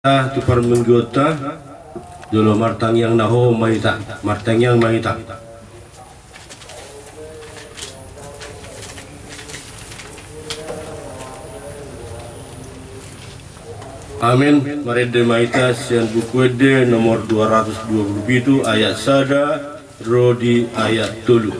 tu parmenggota dulu martang yang naho mahita martang yang mahita amin. Marede mahita sian buku ede nomor 227 ayat sada rodi ayat tulu.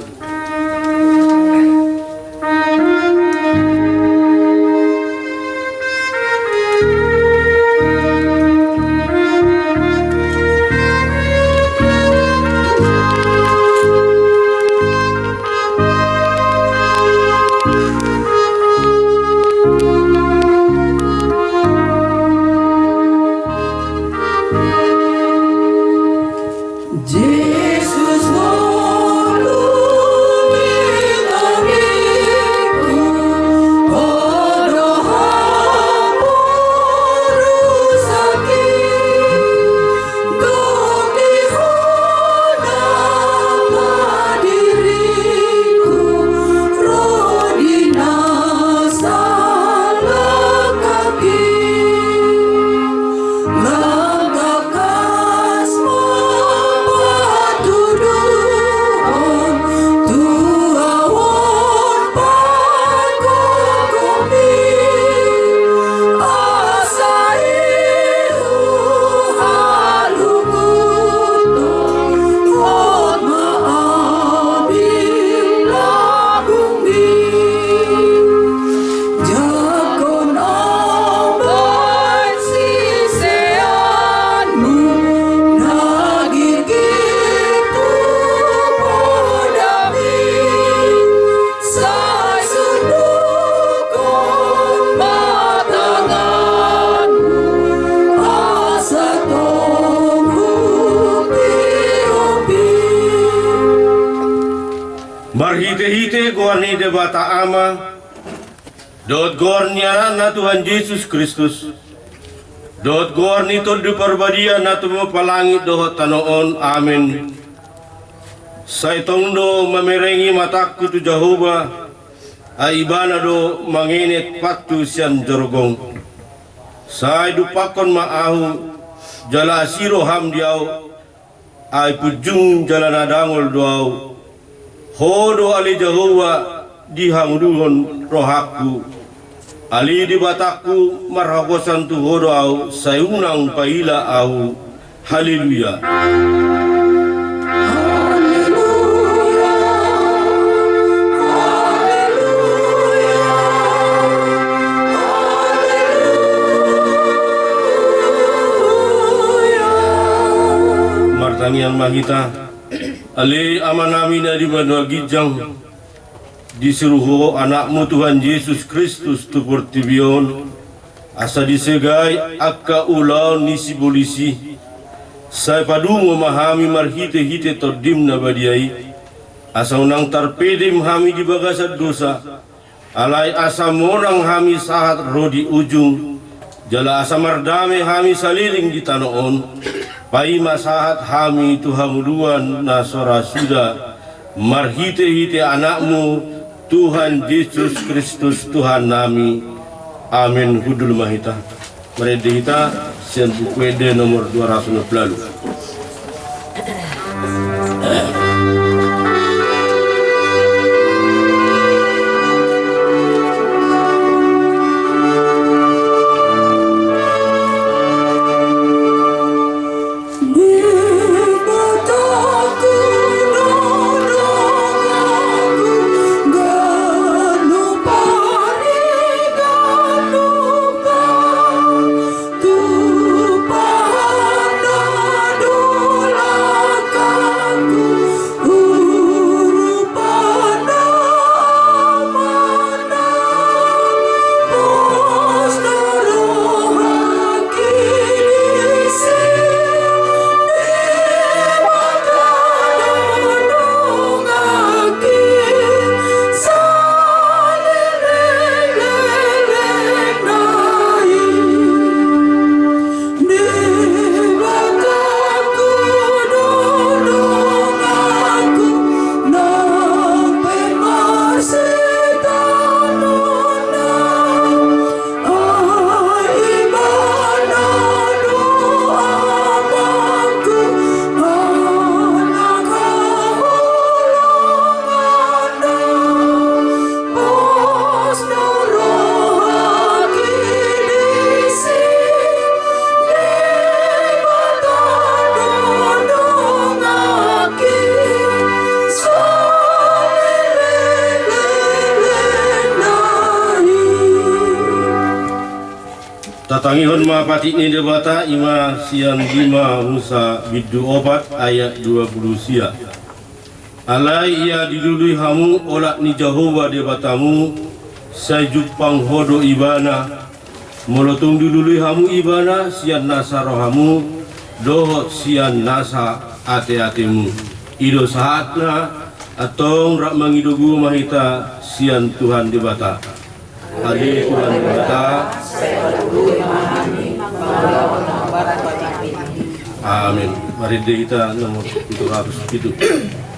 Marhite-hite gorni debata ama dot gornya na Tuhan Yesus Kristus dot gorni to di perbadia na tumo palangi dohot tanoon amin. Saitong do mamerengi mataku tu Jehovah aibana do manginit patu sian jorgong sai dupakon maahu jala asiro ham diau ai pujung jala nadangol doau hodo ali Jehovah dihangduhon rohaku ali di bataku marhakosan tu hodo au sayunang paila au haleluya. Martangian mahita ali amanami na di manwa gijang disuruh anakmu Tuhan Yesus Kristus tu pertibion asa disegai akka ulau nisi polisi saya padu memahami marhite-hite todim na badiai asa unang tarpede hami di bagasat dosa alai asa morang hami sahat rodi ujung jala asa mardame hami saliling di tanoon pai masahat hami Tuhan duan nasora sudah marhite-hite anakmu Tuhan Yesus Kristus Tuhan nami amin hudul mahita meredihita sian buku ede nomor 260. Tu pandang Sangihon ma pati ni debata ima sian lima Musa bidu obat ayat 20 sia. Alai ia dilului hamu olak ni Jehovah debatamu saya jupang hodo ibana molotung dilului hamu ibana sian nasa rohamu dohot sian nasa ate-atemu ido saatna atong rak mangidogu mahita sian Tuhan debata. Hari Tuhan debata. Amin. Mari kita nomor 707.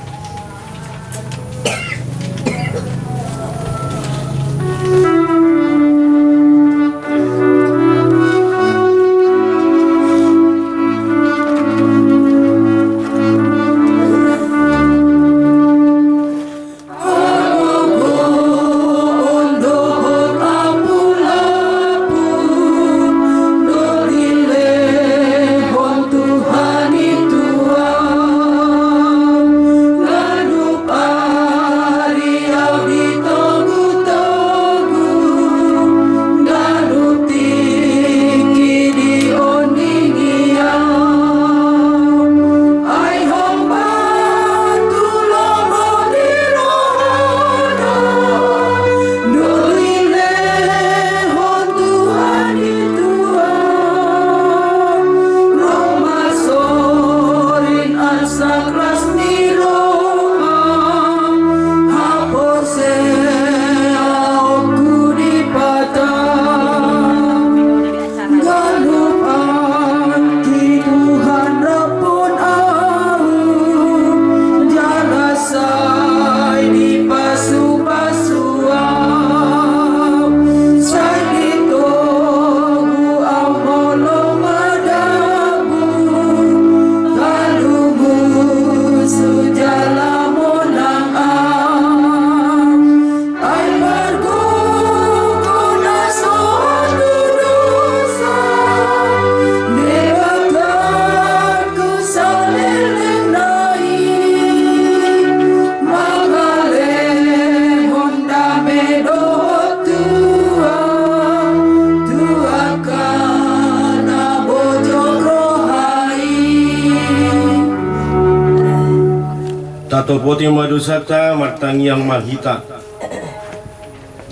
Tato poti madusata martangi yang mahita.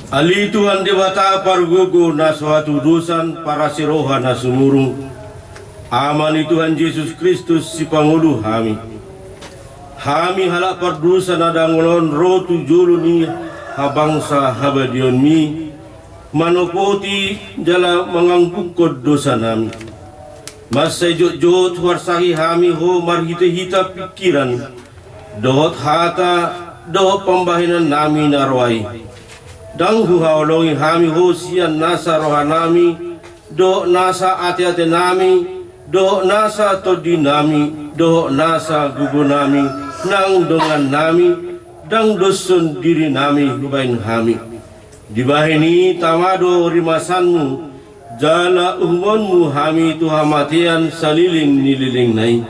Ali Tuhan debata pargogo na suatu dosan para siroha na sumurung. Amani Tuhan Yesus Kristus si pangulu hami. Hami halak pardusa na dangolon rotu joluni habangsa habadion mi. Manopoti jala mangangkukod dosa nami. Mas sejot-jot warsahi hami ho marhita-hita pikiran. Dohot hata, dohot pembahinan nami narwai. Dang huhaolongi hami hosian nasa rohanami, do nasa ate-ate nami, do nasa todi nami, do nasa gugu nami, nang dengan nami, dang dosun diri nami hubain hami. Dibahini tamado rimasanmu, jala uhmonmu hami tuhamatian saliling nililing nai.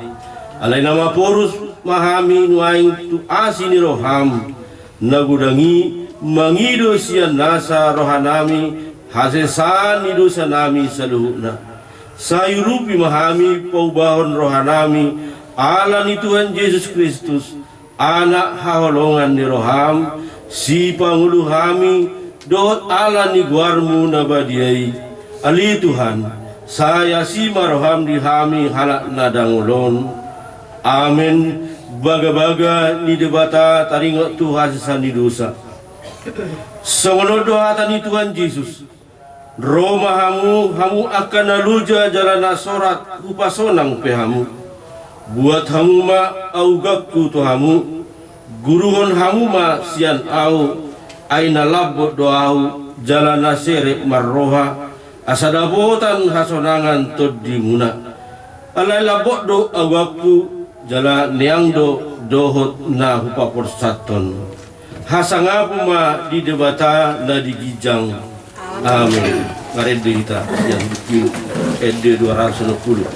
Alai nama porus mahami nuaing tu asini roham nagudangi mangido sian nasa rohanami hasesan ido sanami saluhna sayurupi mahami paubahon rohanami ala ni Tuhan Yesus Kristus anak haholongan ni roham si pangulu hami dot ala ni guarmu nabadiai ali Tuhan saya si maroham di hami halak nadangulon. Amin. Baga-baga ni debata taringot Tuhan sesani dosa. Songono doa tani Tuhan Yesus. Roma hamu akan naluja jalan nasorat upasonang pehamu. Buat hamu ma augakku tuhamu. Guruhon hamu ma sian au aina labot doau jalan nasere marroha asadabotan hasonangan todimuna. Alai labot do augakku jala niangdo dohot na hupapor saton hasangapu ma di debata na digijang. Amin. Ngarede kita yang bikin ED 260.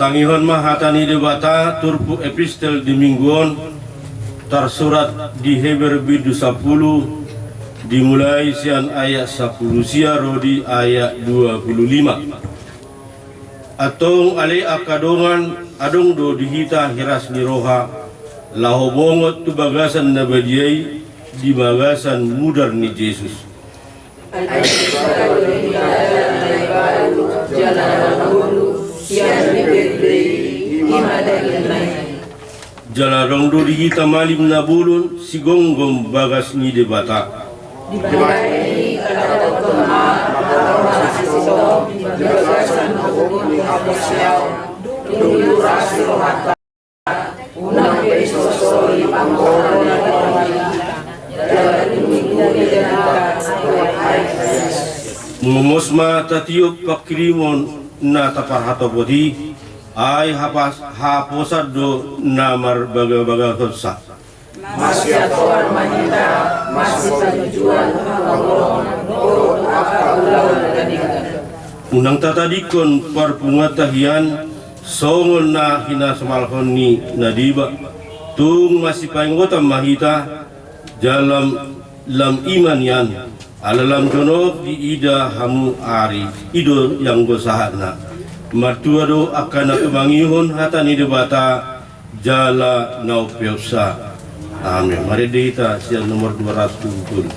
Martangihon mahatani debata turpu epistel di mingguon tersurat di Heber bidu 10 dimulai sian ayat 10 siaro di ayat 25. Atong ale akadongan adong do dihita hiras ni roha lahobongot tu bagasan na bajai di bagasan mudar ni Yesus. Jalarong do dihita malim na bulun sigonggom bagas ni debata. Mumusma tatiup pakrimon na taparhato poti ay haposad do namar baga-baga totsa. Masih atuan manita, masih tujuan urut ulau Unang tatadikon parpungatahian songon na hinasamalhon ni nadiba tung masih paingotam mahita dalam lam iman yan alalam donok di ida hamu ari ido yang gosahana martuado akan kemangihon hatani debata jala nau peosa. Amin. Mari kita siang nomor 220.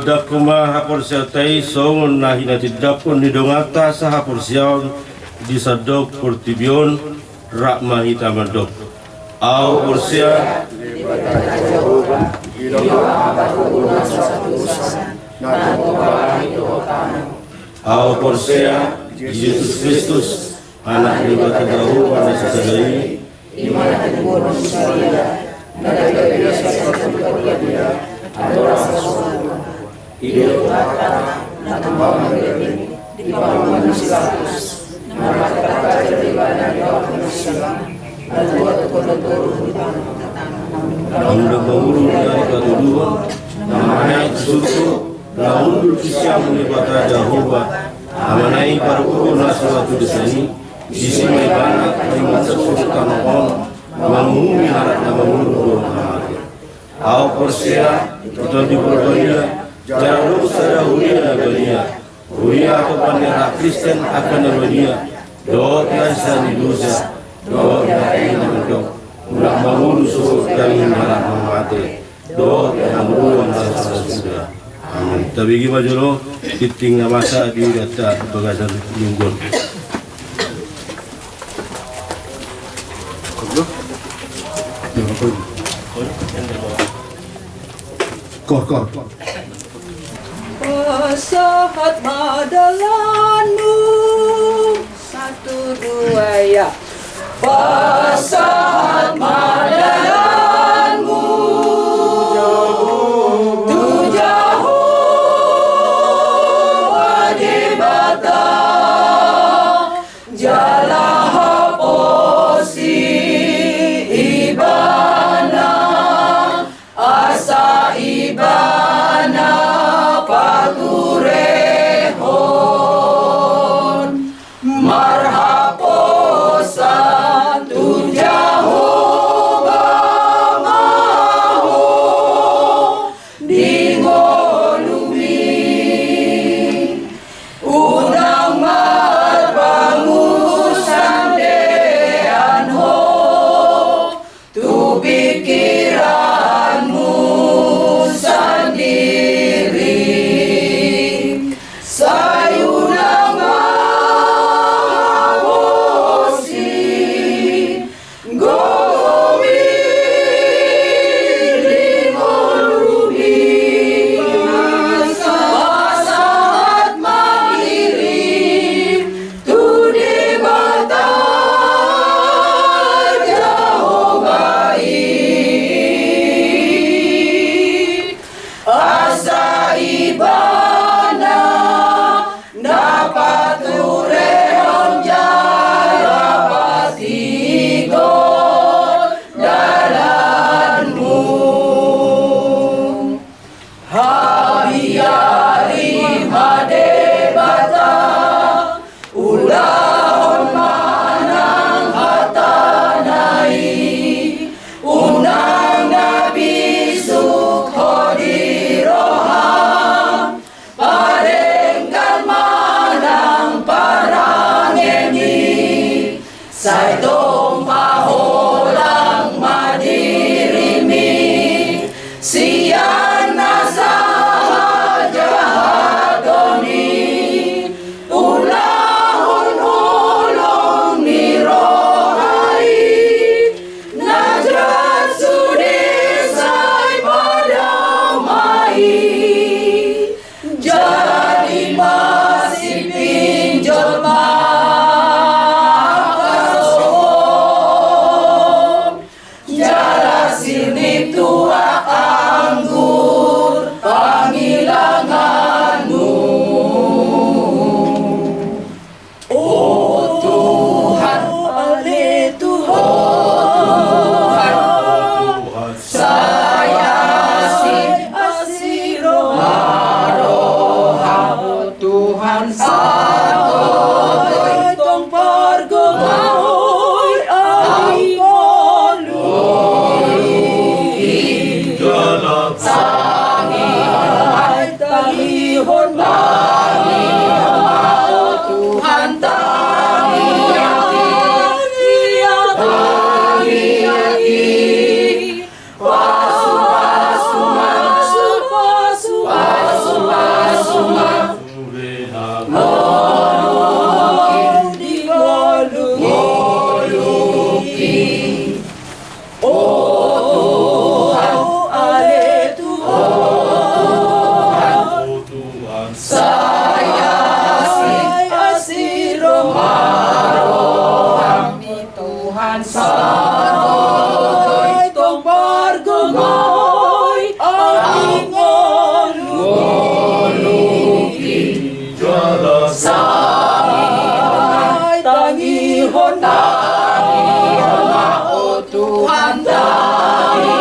Tidak kuma hapor sertai songon nahina tidak pun didongata sahapor siaon disadok portibion rak mahita merdok au porsia au porsia Yesus Kristus anak dibata dahu pada sesadai iman dan Hidup kata nak membangun diri di bawah manusia nama kata jadi badan bawah manusia dan buat turun di tanah anda bangun dari ketuduhan namanya susu laundur kisiam menibata Jehovah amanai paruku nasratu desani disini banyak dengan sesuatu tanahon mengumumi harap nama mundur au persia kita diperbanyak Jarang sada huria dunia, huria atau panera Kristen akan dunia. Doa yang didosa, doa yang mendok, ulang bangun suruh kami marah mati. Doa yang beruang dan sudah. Amin. Tapi gimana jolo titing masa di data bagasan mingguan. Kor. Sahat madalanmu Satu, dua, ya. Pasat madayanmu tu jauh adibata jalah posi ibana asa ibana paturehon marhaposan tu Jehovah maho dingolumi unang marbangusan dean ho tu pikiranmu sendiri sayunang mabosi gomi lingolubi pasat mandiri tu dibata Jehovah asa ibana dapat turehon jaya patigo dalanmu habiyari madebata ulahon manang hatanai unang nabi sukhodiroham parenggan manang parangeni saitong paholang madirimi siyan nasaha jahadoni ulahon hulong nirohai najat sudesai padamai jadi masih pinjol makasom jala sini tua anggur panggilanganmu oh Tuhan ale Tuhan saya asiro maroham Tuhan sanoy tong pargomahoy ay ngolui ay tangihon oh Tuhan tangi Tuhan sanoy tong pargomoy ang ngolui ay tangihon o Tuhan tangi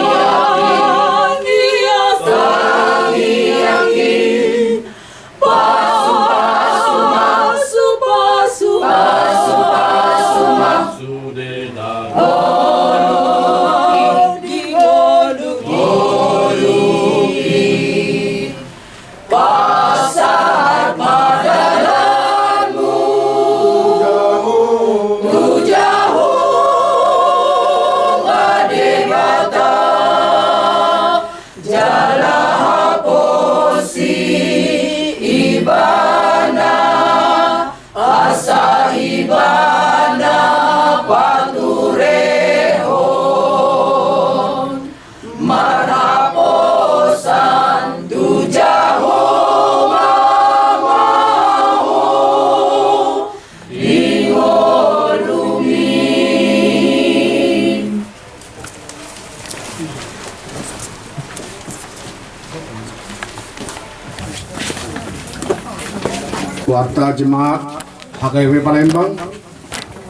Warta Jemaat HKBP Palembang,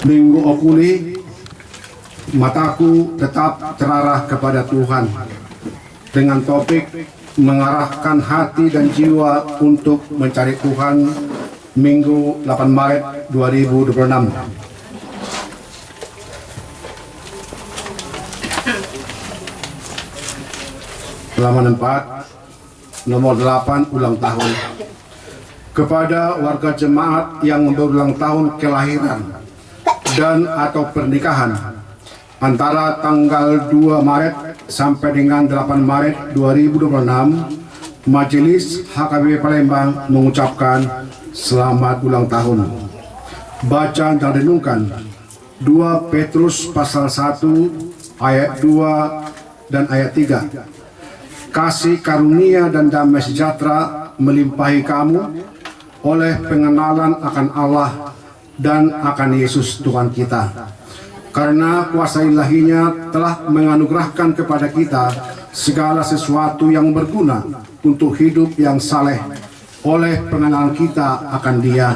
Minggu Okuli, mataku tetap terarah kepada Tuhan, dengan topik mengarahkan hati dan jiwa untuk mencari Tuhan, Minggu 8 Maret 2026. Halaman 4, nomor 8, ulang tahun. Kepada warga jemaat yang berulang tahun kelahiran dan atau pernikahan antara tanggal 2 Maret sampai dengan 8 Maret 2026, Majelis HKBP Palembang mengucapkan selamat ulang tahun. Bacaan dan renungkan 2 Petrus pasal 1 ayat 2 dan ayat 3. Kasih karunia dan damai sejahtera melimpahi kamu oleh pengenalan akan Allah dan akan Yesus Tuhan kita. Karena kuasa ilahinya telah menganugerahkan kepada kita segala sesuatu yang berguna untuk hidup yang saleh oleh pengenalan kita akan Dia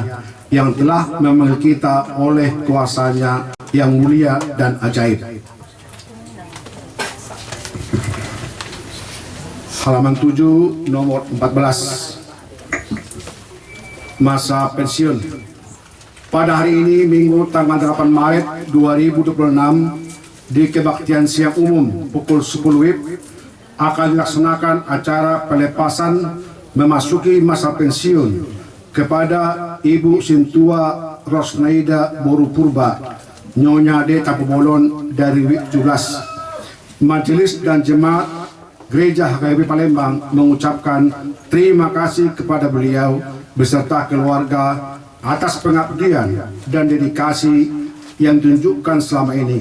yang telah memanggil kita oleh kuasanya yang mulia dan ajaib. Halaman 7, nomor 14. Masa pensiun. Pada hari ini, Minggu tanggal 8 Maret 2026, di Kebaktian Siang Umum pukul 10 WIB akan dilaksanakan acara pelepasan memasuki masa pensiun kepada Ibu Sintua Rosnaida Boru Purba, Nyonya D. Tapubolon dari WIB 17. Majelis dan Jemaat Gereja HKBP Palembang mengucapkan terima kasih kepada beliau beserta keluarga atas pengabdian dan dedikasi yang ditunjukkan selama ini.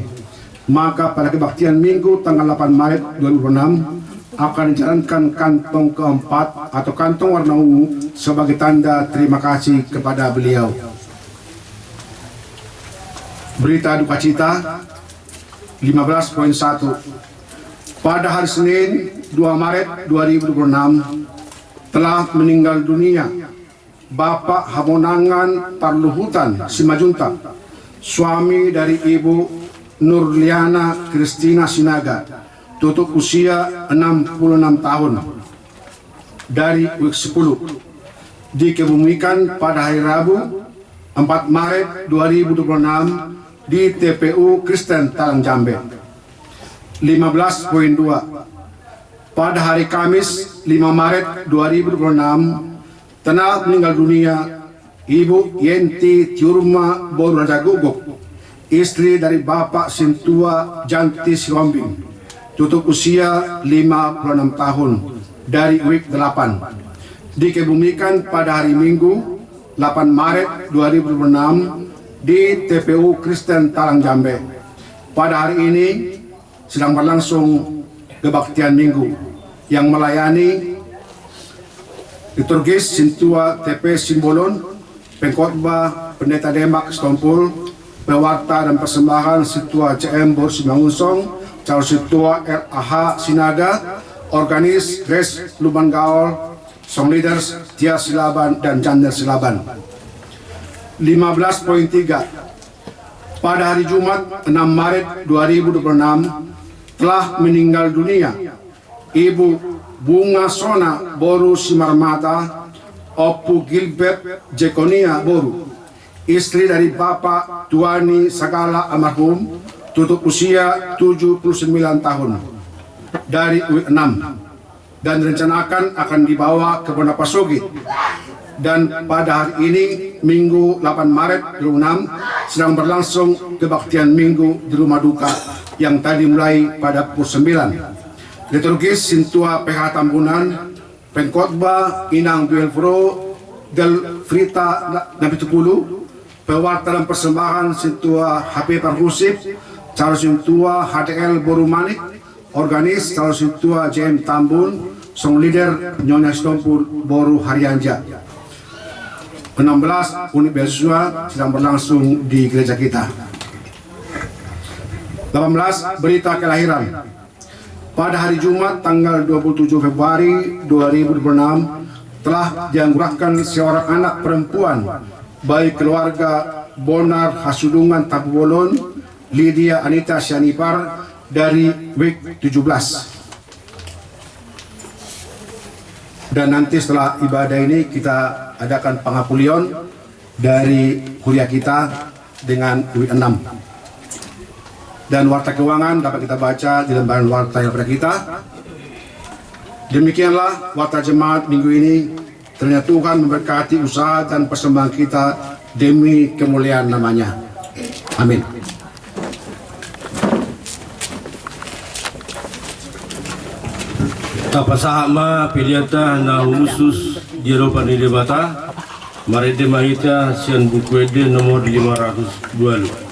Maka pada kebaktian Minggu tanggal 8 Maret 2026 akan dijalankan kantong keempat atau kantong warna ungu sebagai tanda terima kasih kepada beliau. Berita duka cita 15.1. Pada hari Senin 2 Maret 2026 telah meninggal dunia Bapak Hamonangan Parluhutan Simajuntak, suami dari Ibu Nurliana Kristina Sinaga, tutup usia 66 tahun, dari WIB 10, dikebumikan pada hari Rabu 4 Maret 2026 di TPU Kristen Talang Jambe. 15.2. Pada hari Kamis 5 Maret 2026 telah meninggal dunia Ibu Yenti Tiurma Boru Raja Guguk, istri dari Bapak Sintua Janti Sirombing, tutup usia 56 tahun, dari WIB 8, dikebumikan pada hari Minggu 8 Maret 2026 di TPU Kristen Talang Jambe. Pada hari ini sedang berlangsung kebaktian Minggu yang melayani liturgis Sintua TP Simbolon, pengkhotbah Pendeta Demak Stompul, pewarta dan persembahan Sintua CM Bor Simangunsong, calon Sintua RAH Sinaga, organis Grace Luban Gaol, song leaders Tia Silaban dan Jander Silaban. 15.3. Pada hari Jumat 6 Maret 2026 telah meninggal dunia Ibu Bunga Sona Boru Simarmata Opu Gilbert Jekonia Boru, istri dari Bapak Tuani Sagala almarhum, tutup usia 79 tahun, dari WIB 6, dan direncanakan akan dibawa ke Pondok Pasogit. Dan pada hari ini Minggu 8 Maret 2026 sedang berlangsung kebaktian Minggu di rumah duka yang tadi mulai pada pukul 9. Liturgis Sintua PH Tambunan, pengkhotbah Inang Duelfro Del Frita Nabi Tupulu, pewarta dan persembahan Sintua HP Parhusip, calon Sintua HDL Boru Manik, organis calon Sintua JM Tambun, song leader Nyonya Stompul Boru Haryanja. 16 unit beasiswa sedang berlangsung di gereja kita. 18 berita kelahiran. Pada hari Jumat tanggal 27 Februari 2026 telah dianugerahkan seorang anak perempuan bagi keluarga Bonar Hasudungan Tabubolon Lydia Anita Syanipar dari WIK 17. Dan nanti setelah ibadah ini kita adakan pengapulion dari kuliah kita dengan WIK 6. Dan warta keuangan dapat kita baca di lembaran warta yang pada kita. Demikianlah warta jemaat minggu ini. Ternyata Tuhan memberkati usaha dan persembahan kita demi kemuliaan namanya. Amin. Tapasahama piliata na umusus jero panide bata marede mahita sian bukuede nomor 520.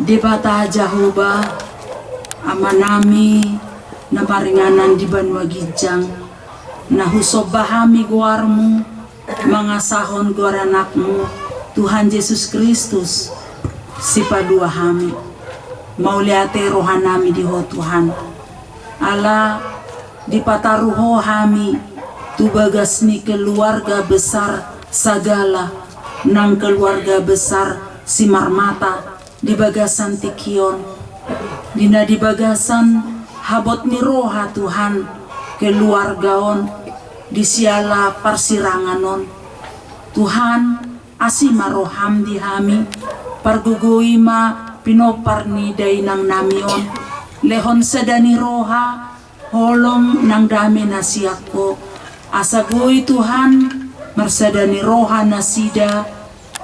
Debata Jahoba amanami na paringanan di Banua Gijang na husobahami guarmu mga sahon guaranakmu Tuhan Yesus Kristus si padua hami mauliate rohanami di ho Tuhan ala di pataruho hami tu bagas ni keluarga besar sagala nang keluarga besar si Marmata di bagasan Tikion dina di bagasan habot ni roha Tuhan keluargaon di siala parsiranganon Tuhan asima roham di hami pargugui ma pinopar ni dainang namion lehon sedani roha holong nang dami nasiako asagui Tuhan mersedani roha nasida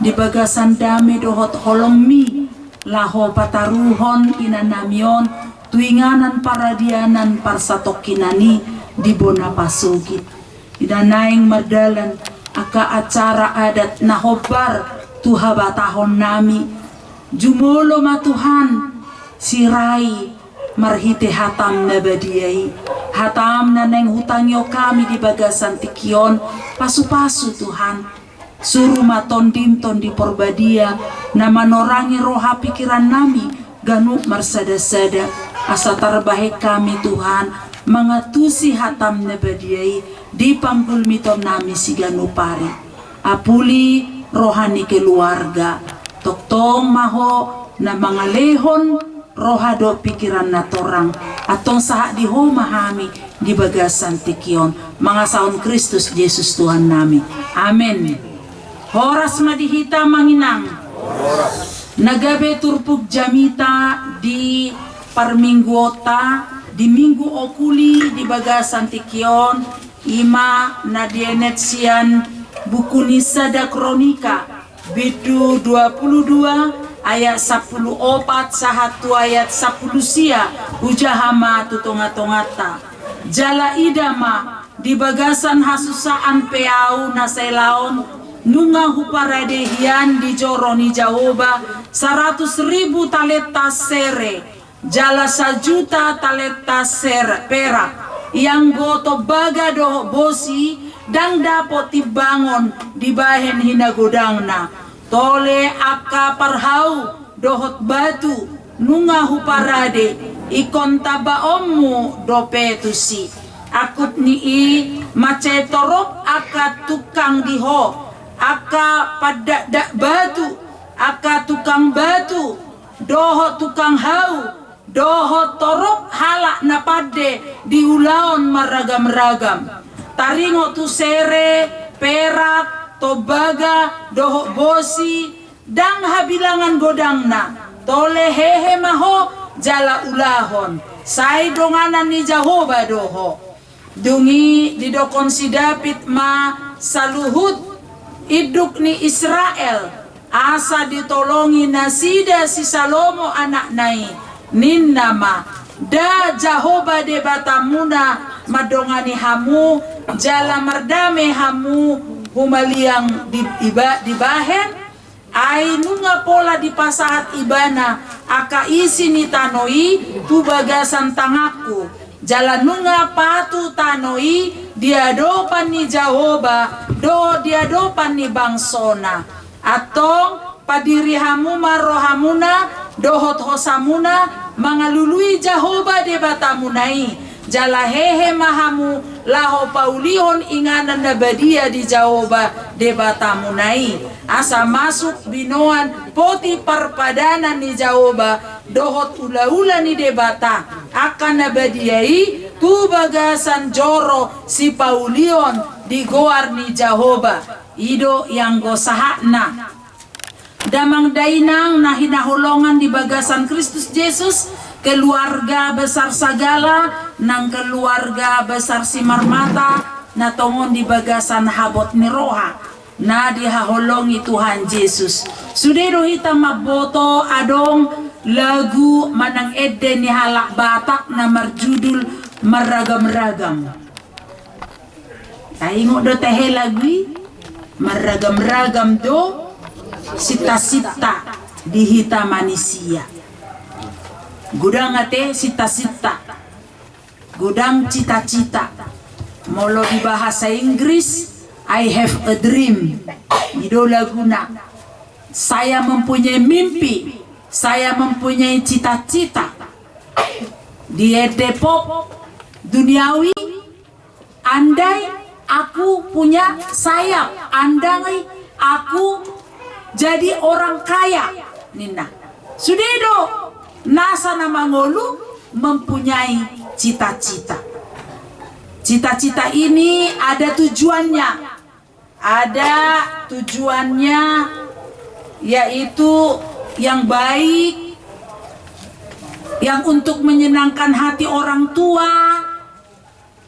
di bagasan dami dohot holong mi laho pataruhon inanamion tuinganan paradianan parsatokinani di bona pasugit idanaing mardalan aka acara adat nahobar tuhabatahon nami jumulo ma Tuhan sirai marhite hatam nabadiyai Hatam na neng hutangyo kami di bagasan tikion, pasu-pasu Tuhan. Suruh maton-dinton di porbadia, na manorangi roha pikiran nami, ganuk marsada-sada, asa terbaik kami Tuhan, mengatusi hatam nebadiai, di panggul miton nami si ganupari. Apuli rohani keluarga, toktong maho na mga lehon, rohado pikiran na torang atong saha di mahami di bagasan tikion mga saon Kristus Yesus Tuhan nami. Amen. Horas madihita manginang nagabe turpug jamita di parmingguota di minggu okuli di bagasan tikion ima na dienet sian buku Nisada Kronika bidu 22 ayat 14 sahatu ayat 10 sia ujahama tutonga-tongata jala idama di bagasan hasusaan peau nasailaon nunga huparadehian di joroni Jahoba 100.000 talenta sere jala 1 juta talenta ser perak yang goto baga doh bosi dan dapat dibangun di bahen hinagodangna tole aka parhau dohot batu nunga huparade ikon tabaommu dopetusi akut nii macetorok aka tukang diho aka padak batu aka tukang batu dohot tukang hau dohot torok halak napade diulaon maragam-ragam taringo tu sere perak tobaga doho bosi dang habilangan godangna tole hehe maho jala ulahon sai donganan ni Jahoba doho dungi didokon si David ma saluhut iduk ni Israel asa ditolongi nasida si Salomo anak nai ninnama da Jahoba de batamuna madongani hamu jala mardame hamu humaliang di bahen ai nunga pola di pasahat ibana aka isi ni tanoi tu bagasan tangaku jala nunga patu tanoi diadopan ni Jahoba do diadopan ni bangsona atong padiri hamuma rohamuna dohot hosamuna mangalului Jahoba de batamunai jala hehe mahamu laho paulihon inganan nabadia di Jahoba de batamunai asa masuk binoan poti parpadanan ni Jahoba dohot ula-ula ni debata akan nabadiai tu bagasan joro si paulion di goar ni Jahoba ido yang gosahakna damang dainang nahinahulongan di bagasan Kristus Yesus keluarga besar sagala nang keluarga besar si Marmata na tongon di bagasan habot ni Roha na dihaholongi Tuhan Yesus sudero hita maboto adong lagu manang edde ni halak batak na marjudul maragam-ragam taingo do tehe lagi maragam-ragam do sita-sita dihita manusia gudang ate sita-sita gudang cita-cita molo di bahasa Inggris I have a dream itu laguna saya mempunyai mimpi saya mempunyai cita-cita di Depok duniawi andai aku punya sayap andai aku jadi orang kaya nina sudedo nasa na mangolu mempunyai cita-cita. Cita-cita ini ada tujuannya. Ada tujuannya yaitu yang baik, yang untuk menyenangkan hati orang tua.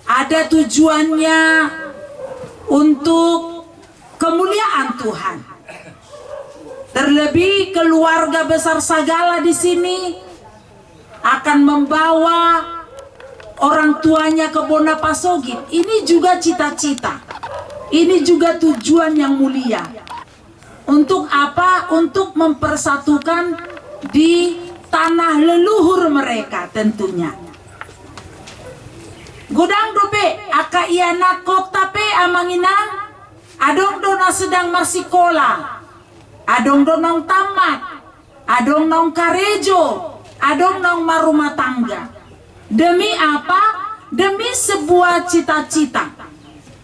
Ada tujuannya untuk kemuliaan Tuhan. Terlebih keluarga besar sagala di sini akan membawa orang tuanya ke Bonapasogit. Ini juga cita-cita. Ini juga tujuan yang mulia. Untuk apa? Untuk mempersatukan di tanah leluhur mereka tentunya. Gudang dope aka iana kota pe amanginang adong dona sedang marsikola, adong donong tamat, adong nong karejo, adong nong marumah tangga. Demi apa? Demi sebuah cita-cita.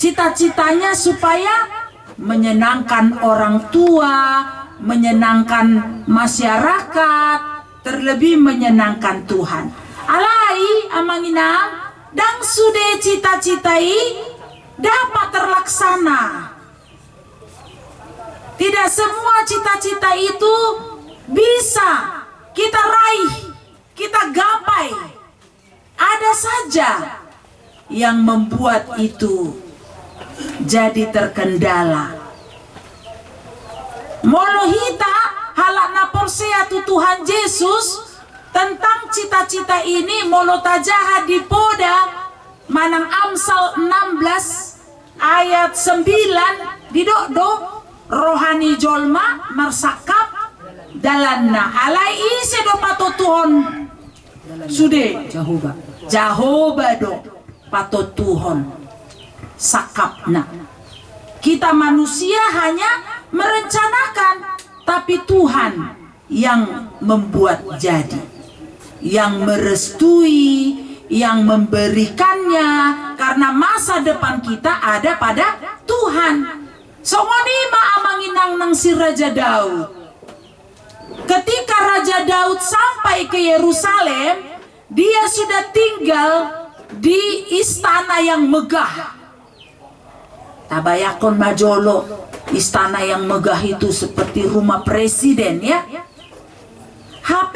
Cita-citanya supaya menyenangkan orang tua, menyenangkan masyarakat, terlebih menyenangkan Tuhan. Alai amanginang dan sudah cita-citai dapat terlaksana. Tidak semua cita-cita itu bisa kita raih, kita gapai. Ada saja yang membuat itu jadi terkendala. Molohita halakna porsea tu Tuhan Yesus tentang cita-cita ini molotajaha di poda manang Amsal 16 ayat 9 didokdo rohani jolma marsakap dalanna alai ise do pato Tuhan sude Jahoba do pato Tuhan sakapna. Kita manusia hanya merencanakan, tapi Tuhan yang membuat jadi, yang merestui, yang memberikannya, karena masa depan kita ada pada Tuhan. Songonima amanginang nang si Raja Daud. Ketika Raja Daud sampai ke Yerusalem, dia sudah tinggal di istana yang megah. Tabayakon majolo, istana yang megah itu seperti rumah presiden ya. HP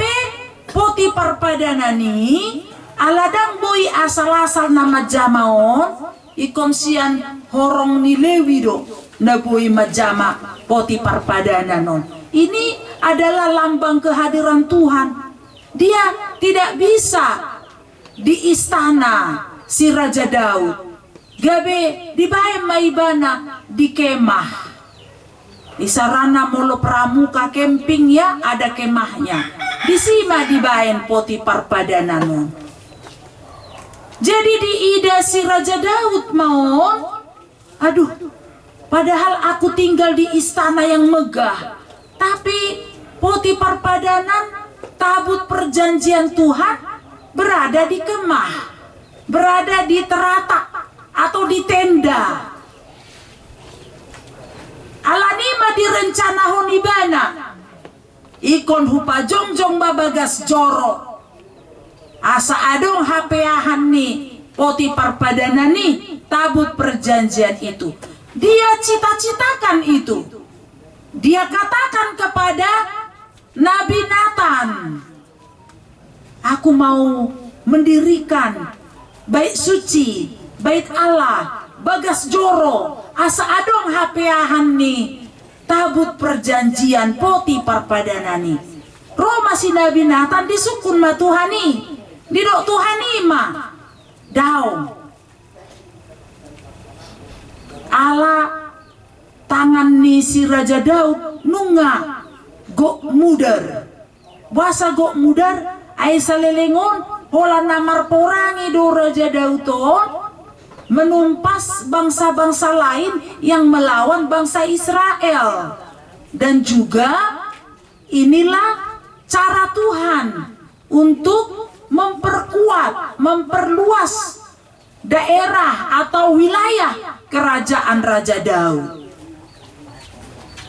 Potifar padanani aladang boy asal-asal nama jamaon ikonsian horong ni Lewi do na boy majama Potifar padananon. Ini adalah lambang kehadiran Tuhan. Dia tidak bisa di istana si Raja Daud. Gabe di bae maibana di kemah. Di sarana molo pramuka camping ya ada kemahnya. Di sima di baen Potifar padananon. Jadi di ida si Raja Daud maon, aduh, padahal aku tinggal di istana yang megah, tapi Potifar padanan tabut perjanjian Tuhan berada di kemah, berada di teratak atau di tenda. Alanima direncana honibana ikon hupa jongjong babagas joro asa adong hapeahan ni Potifar padanani tabut perjanjian itu. Dia cita-citakan itu. Dia katakan kepada Nabi Nathan, aku mau mendirikan bait suci, bait Allah, bagas joro, asa adong hapeahan ni tabut perjanjian Potifar padanani. Roma si Nabi Nathan disukun ma Tuhani, didok Tuhani ma daung. Ala tangan ni si Raja Daud nunga gok mudar. Bahasa gok mudar ay salelengon hola namar porangi do Raja Daud ton menumpas bangsa-bangsa lain yang melawan bangsa Israel. Dan juga inilah cara Tuhan untuk memperkuat, memperluas daerah atau wilayah kerajaan Raja Daud.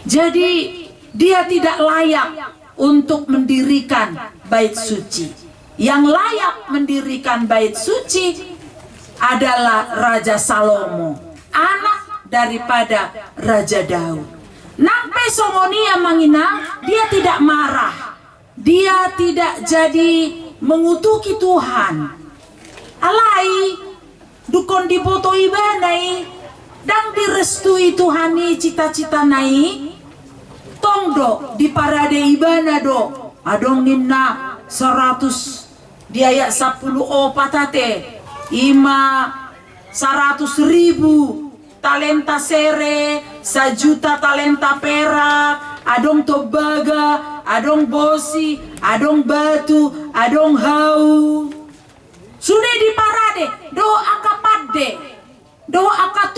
Jadi dia tidak layak untuk mendirikan bait suci. Yang layak mendirikan bait suci adalah Raja Salomo, anak daripada Raja Daud. Nampe songonia manginang, dia tidak marah, dia tidak jadi mengutuki Tuhan. Alai dukon dipoto ibanai dan direstui Tuhani cita-cita nai tongdo di parade ibana do adong nimna 100 di ayat 10 patate ima 100.000 talenta sere 1 juta talenta perak adong tobaga adong bosi adong batu adong hau sudah di parade do aka abde do aka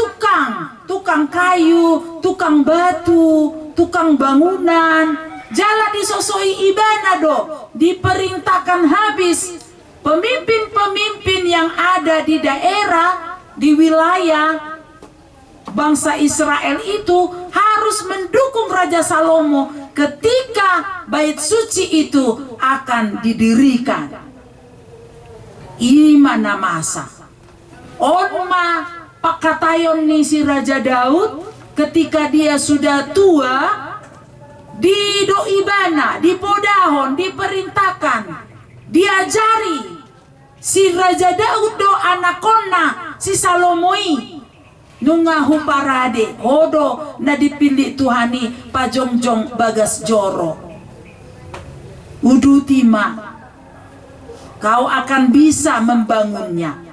tukang kayu, tukang batu, tukang bangunan, jala disosoi ibana do diperintahkan habis. Pemimpin-pemimpin yang ada di daerah, di wilayah bangsa Israel itu harus mendukung Raja Salomo ketika bait suci itu akan didirikan. Imana masa onma pakatayon ni si Raja Daud ketika dia sudah tua, di doibana, di podahon, diperintahkan, diajari si Raja Daud do anakona si Salomoi nunga huparade hodo na dipilih Tuhani pajongjong bagas joro. Udutima, kau akan bisa membangunnya.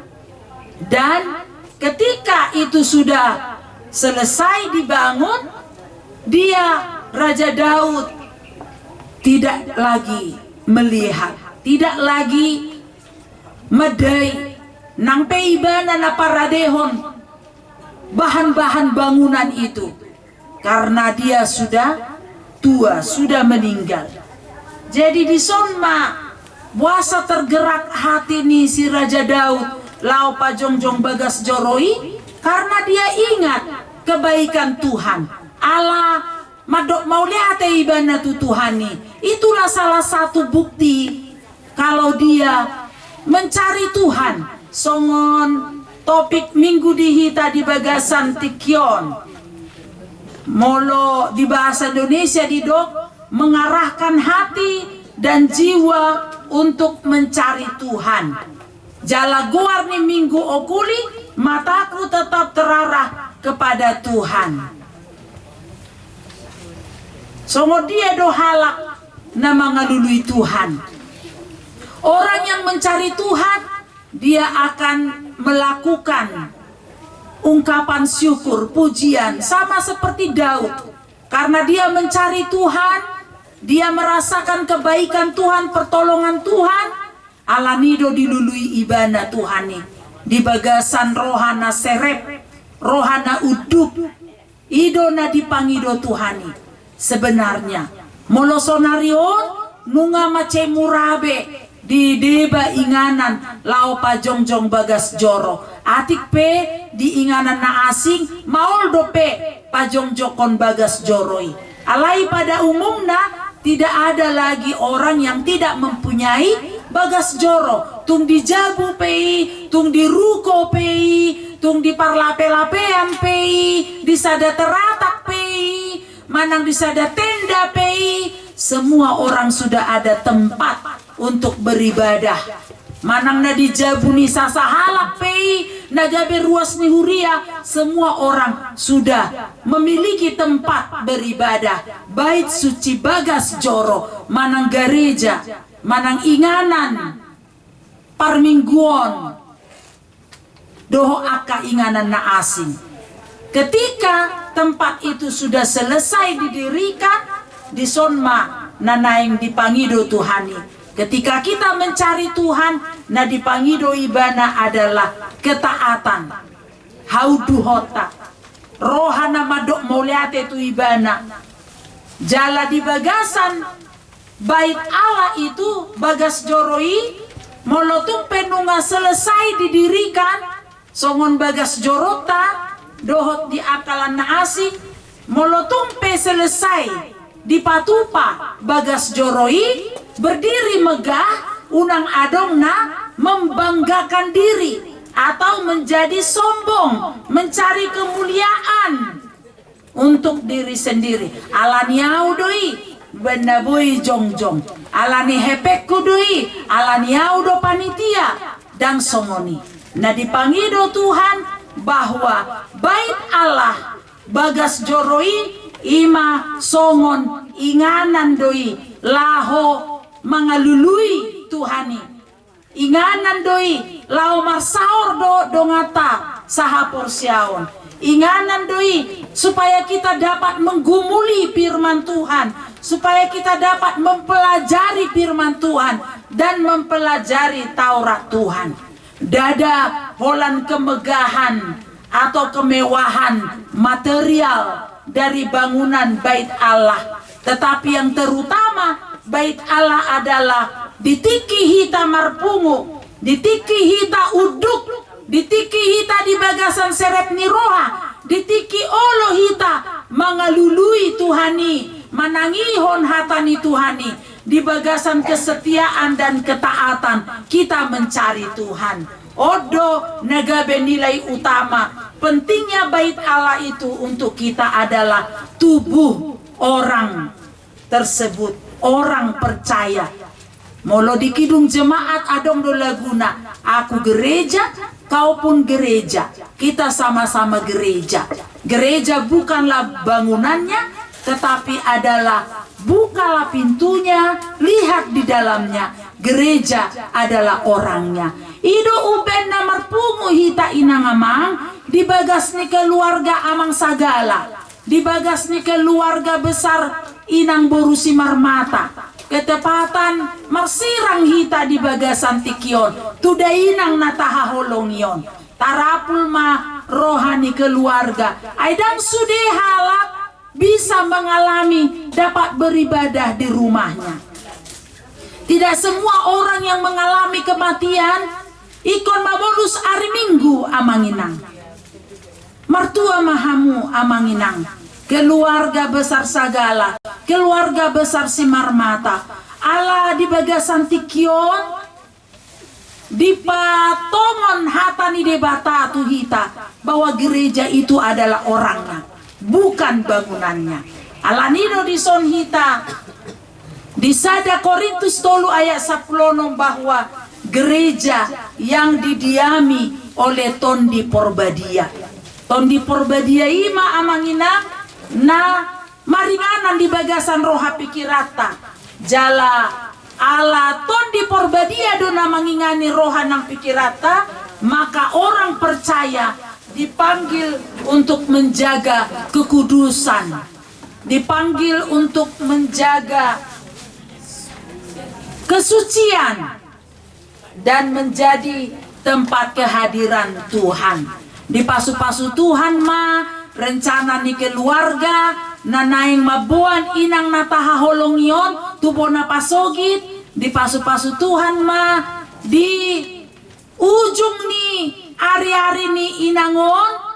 Dan ketika itu sudah selesai dibangun, dia Raja Daud tidak lagi melihat, tidak lagi medai nang peibana na paradehon bahan-bahan bangunan itu, karena dia sudah tua, sudah meninggal. Jadi di sonma puasa tergerak hati nih si Raja Daud lau pajongjong bagas joroi, karena dia ingat kebaikan Tuhan Allah madok mau lihat ibana tu Tuhani. Itulah salah satu bukti kalau dia mencari Tuhan. Songon topik minggu dihita di bagasan tikyon molo di bahasa Indonesia didok mengarahkan hati dan jiwa untuk mencari Tuhan. Jala guar ni minggu okuli, mataku tetap terarah kepada Tuhan. Songo dia do halak na mangalului Tuhan. Orang yang mencari Tuhan, dia akan melakukan ungkapan syukur, pujian, sama seperti Daud. Karena dia mencari Tuhan, dia merasakan kebaikan Tuhan, pertolongan Tuhan. Alanido dilului ibana Tuhani, di bagasan rohana serep, rohana uduk, idona dipangido Tuhani. Sebenarnya molosonarion nunga mace murabe di deba inganan lao pajongjong bagas joro atik pe di inganan na asing maul dope pajongjokon bagas joroi. Alai pada umumnya tidak ada lagi orang yang tidak mempunyai bagas joro. Tung di jabu pei, tung di ruko pei, tung di parlape-lapean pei, di sada teratak pei, manang di sada tenda pei. Semua orang sudah ada tempat untuk beribadah. Manang na di jabu ni sasahalak pei, na gabe ruas ni huria, semua orang sudah memiliki tempat beribadah. Bait suci bagas joro, manang gereja, manang inganan, parmingguon, doho aka inganan na asing. Ketika tempat itu sudah selesai didirikan, di sonma nanaing dipangido Tuhani. Ketika kita mencari Tuhan, na dipangido ibana adalah ketaatan. Hauduhota, rohana madok mauliate tu ibana. Jala di bagasan bait Allah itu bagas joroi, molotung penunga selesai didirikan, songon bagas jorota, dohot di akalan na asing, molotung pe selesai di patupa bagas joroi, berdiri megah, unang adong na membanggakan diri atau menjadi sombong, mencari kemuliaan untuk diri sendiri. Alani audoi benda boy jongjong, alani hepek kudui, alani audo panitia dan songoni. Nah dipangido Tuhan bahwa bait Allah bagas joroi ima songon inganan doi laho mangalului Tuhani, inganan doi lao marsaor do dongata sahapor siaon, inganan doi supaya kita dapat menggumuli firman Tuhan, supaya kita dapat mempelajari firman Tuhan dan mempelajari Taurat Tuhan. dada holan kemegahan atau kemewahan material dari bangunan bait Allah, tetapi yang terutama bait Allah adalah ditiki hita marpungu, ditiki hita uduk, ditiki hita di bagasan seret niroha, ditiki olo hita mengalului Tuhani, manangihon hatani Tuhani. Di bagasan kesetiaan dan ketaatan kita mencari Tuhan. Odo nagabe nilai utama pentingnya bait Allah itu untuk kita adalah tubuh orang tersebut, orang percaya. Molo di kidung jemaat adong do laguna, aku gereja, kau pun gereja, kita sama-sama gereja. Gereja bukanlah bangunannya, tetapi adalah bukalah pintunya, lihat di dalamnya. Gereja adalah orangnya. Ido uben namar pungu hita inang amang, dibagas ni keluarga amang sagala, dibagas ni keluarga besar inang boru simarmata. Ketepatan marsirang hita di bagasan tikion, tuda inang nataha holongion. Tarapul ma rohani keluarga, aidang sude halak bisa mengalami dapat beribadah di rumahnya. Tidak semua orang yang mengalami kematian ikon mabonus hari Minggu amanginang. Mertua mahamu amanginang. Keluarga besar sagala, keluarga besar simarmata. Allah di bagasan tikion, di patongon hatani debata tuhita bahwa gereja itu adalah orangnya, bukan bangunannya. Alanino di sonhita di sada Korintus 3 ayat 10 bahwa gereja yang didiami oleh Tondi Porbadia. Tondi Porbadia ima amangina na maringanan di bagasan roha pikirata jala ala Tondi Porbadia dona mangingani roha nang pikirata, maka orang percaya dipanggil untuk menjaga kekudusan, dipanggil untuk menjaga kesucian dan menjadi tempat kehadiran Tuhan. Di pasu-pasu Tuhan ma rencana ni keluarga nanaing mabuan inang nataha holongion tupona pasogit, di pasu-pasu Tuhan ma di ujung ni ari-ari ni inangon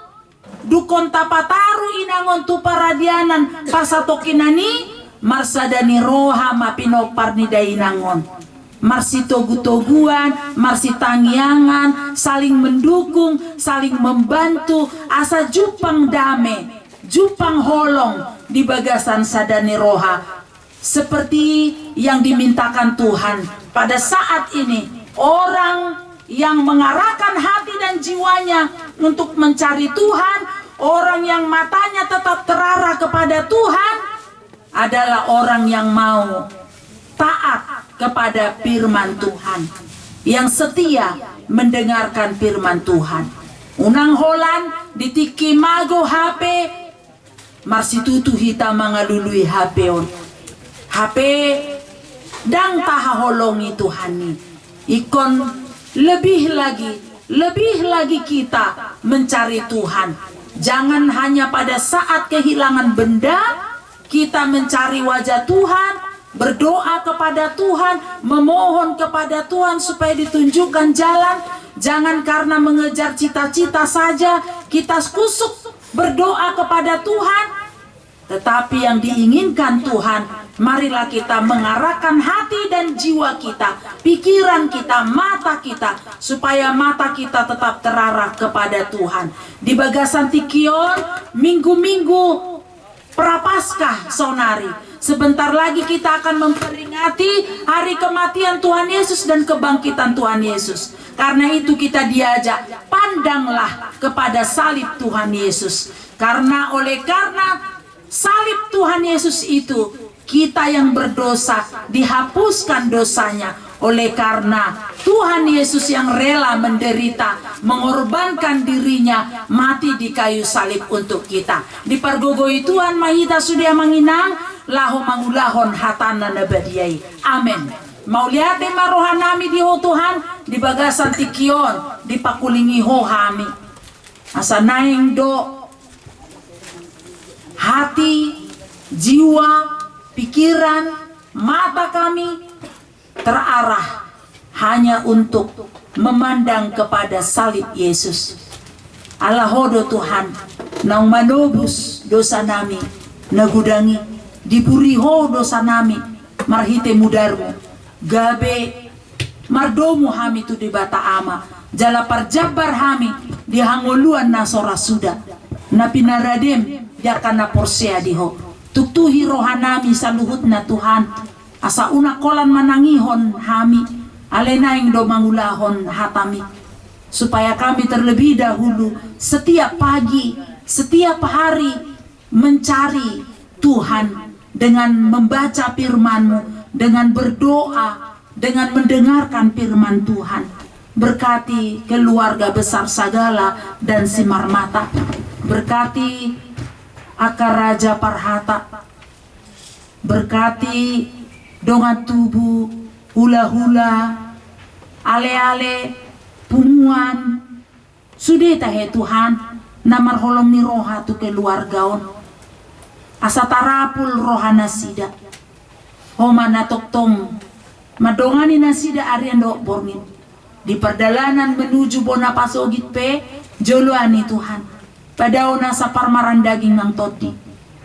dukon tapataru inangon tu paradianan pasatokinani marsadani roha mapinopar ni dainangon, marsi togu-toguan, marsi tangyangan, saling mendukung, saling membantu, asa jupang dame, jupang holong di bagasan sadani roha, seperti yang dimintakan Tuhan pada saat ini. Orang yang mengarahkan hati dan jiwanya untuk mencari Tuhan, orang yang matanya tetap terarah kepada Tuhan, adalah orang yang mau taat kepada firman Tuhan, yang setia mendengarkan firman Tuhan. Unang holan ditiki mago HP marsitutu hita mangalului HP on HP dang taha holongi Tuhani ikon lebih lagi kita mencari Tuhan. Jangan hanya pada saat kehilangan benda kita mencari wajah Tuhan, berdoa kepada Tuhan, memohon kepada Tuhan supaya ditunjukkan jalan. Jangan karena mengejar cita-cita saja kita kusuk berdoa kepada Tuhan, tetapi yang diinginkan Tuhan, marilah kita mengarahkan hati dan jiwa kita, pikiran kita, mata kita, supaya mata kita tetap terarah kepada Tuhan. Di bagasan tikion, minggu-minggu Prapaskah sonari, sebentar lagi kita akan memperingati hari kematian Tuhan Yesus dan kebangkitan Tuhan Yesus. Karena itu kita diajak, pandanglah kepada salib Tuhan Yesus. Karena salib Tuhan Yesus itu, kita yang berdosa dihapuskan dosanya. Oleh karena Tuhan Yesus yang rela menderita, mengorbankan dirinya, mati di kayu salib untuk kita. Di pargogoi Tuhan mahita sudah manginang, laho mangulahon hatana nabadiai. Amin. Mau lihat marohanami di ho Tuhan, di bagasan tikion, di pakulingi ho hami. Asa naing do hati, jiwa, pikiran, mata kami terarah hanya untuk memandang kepada salib Yesus. Allah hodo Tuhan, nang manobus dosa nami, nagudangi, diburi ho dosa nami, marhite mudarmu. Gabe mardomu hami tu di bata ama jala parjabar hami di hangoluan na sora suda na pinaradem yakana porsea diho tuktuhi rohanami sa luhut na Tuhan asa una kolan manangihon hami alenaing do mangulahon hatami supaya kami terlebih dahulu setiap pagi setiap hari mencari Tuhan dengan membaca firman-Mu, dengan berdoa, dengan mendengarkan firman Tuhan. Berkati keluarga besar Sagala dan Simarmata. Berkati Akar Raja Parhata. Berkati dongan tubuh, hula-hula, ale-ale, pumuan. Sudah tahe Tuhan, namar holong ni roha tu keluargaon. Asa tarapul rohana sida. Homa na toktong madongani na sida ariando borngin di perjalanan menuju bona pasogit pe joloani Tuhan padao na sa parmaran daging ng toti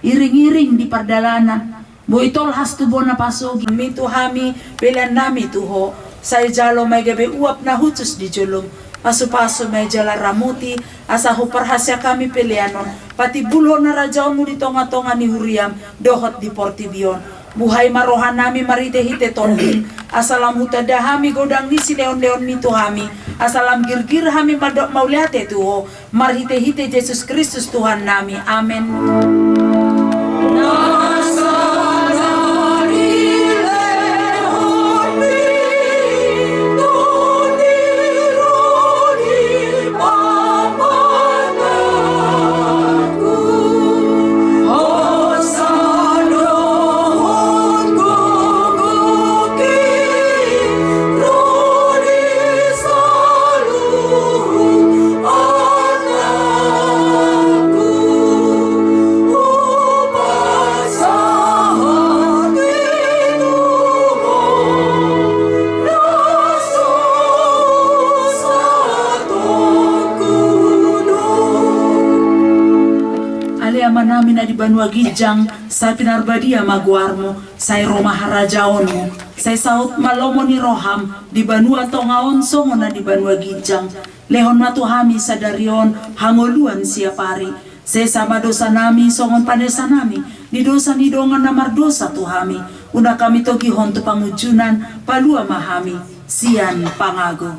iring-iring di perjalanan boitol has tu bona pasogit mi tuhami pelan nami tuho say jalo may gabi uap na hutus di jolong paso-paso may jala ramuti asa ho parhasya kami peleanon pati bulho na rajaon mo di tonga-tonga ni Huriam dohot di Portibion buhay marohan nami marite-hite tondin asalam hutada hami godang nisi leon-leon mito hami asalam girgir hami madok mauliate tuho marhite-hite Yesus Kristus Tuhan nami amen. Namin na di Banua Gijang sa pinarbadia maguarmo sa Roma harajaonmo sa saut malomo ni Roham di Banua tongaon songo na di Banua Gijang lehon matuhami sa darion hangoluan siya pari sa sama dosa nami songon panesa nami di dosa ni dongan na mardosa tuhami una kami togihon tu pangujunan palua mahami sian pangago.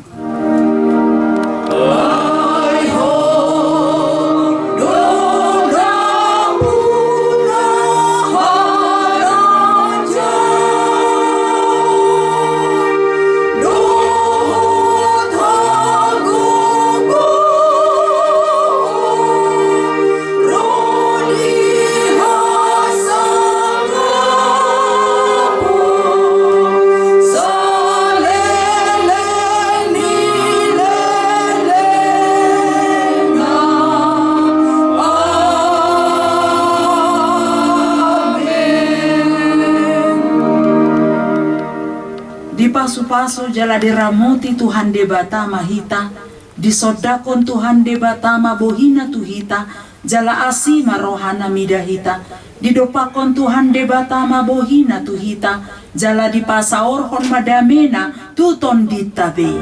Paso jala diramuti Tuhan debata mahita disodakon Tuhan debata mabohina tuhita jala asi marohana midahita didopakon Tuhan debata mabohina tuhita jala dipasaor hon madamena tuton ditabe.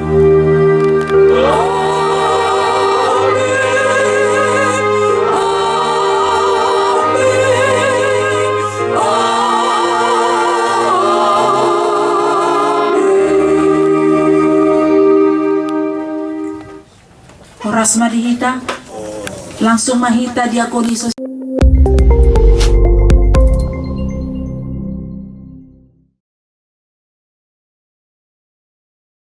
Oras marihita langsung mahita diakoniso